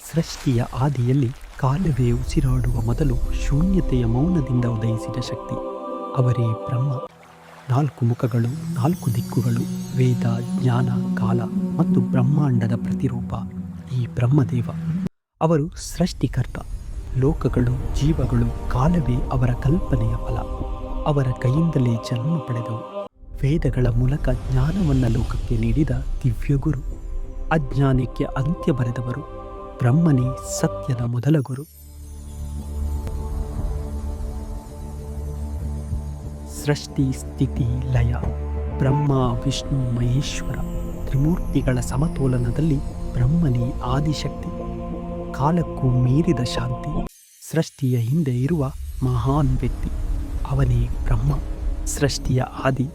ಸೃಷ್ಟಿಯ ಆದಿಯಲ್ಲಿ ಕಾಲವೇ ಉಸಿರಾಡುವ ಮೊದಲು ಶೂನ್ಯತೆಯ ಮೌನದಿಂದ ಉದಯಿಸಿದ ಶಕ್ತಿ ಅವರೇ ಬ್ರಹ್ಮ. 4 ಮುಖಗಳು, 4 ದಿಕ್ಕುಗಳು, ವೇದ, ಜ್ಞಾನ, ಕಾಲ ಮತ್ತು ಬ್ರಹ್ಮಾಂಡದ ಪ್ರತಿರೂಪ ಈ ಬ್ರಹ್ಮದೇವ. ಅವರು ಸೃಷ್ಟಿಕರ್ತ. ಲೋಕಗಳು, ಜೀವಗಳು, ಕಾಲವೇ ಅವರ ಕಲ್ಪನೆಯ ಫಲ. ಅವರ ಕೈಯಿಂದಲೇ ಜನ್ಮ ಪಡೆದವು. ವೇದಗಳ ಮೂಲಕ ಜ್ಞಾನವನ್ನು ಲೋಕಕ್ಕೆ ನೀಡಿದ ದಿವ್ಯಗುರು. ಅಜ್ಞಾನಕ್ಕೆ ಅಂತ್ಯ ಬರೆದವರು. ಬ್ರಹ್ಮನೇ ಸತ್ಯದ ಮೊದಲ ಗುರು. ಸೃಷ್ಟಿ, ಸ್ಥಿತಿ, ಲಯ. ಬ್ರಹ್ಮ, ವಿಷ್ಣು, ಮಹೇಶ್ವರ ತ್ರಿಮೂರ್ತಿಗಳ ಸಮತೋಲನದಲ್ಲಿ ಬ್ರಹ್ಮನೇ ಆದಿಶಕ್ತಿ. ಕಾಲಕ್ಕೂ ಮೀರಿದ ಶಾಂತಿ. ಸೃಷ್ಟಿಯ ಹಿಂದೆ ಇರುವ ಮಹಾನ್ ವ್ಯಕ್ತಿ ಅವನೇ ಬ್ರಹ್ಮ. ಸೃಷ್ಟಿಯ ಆದಿ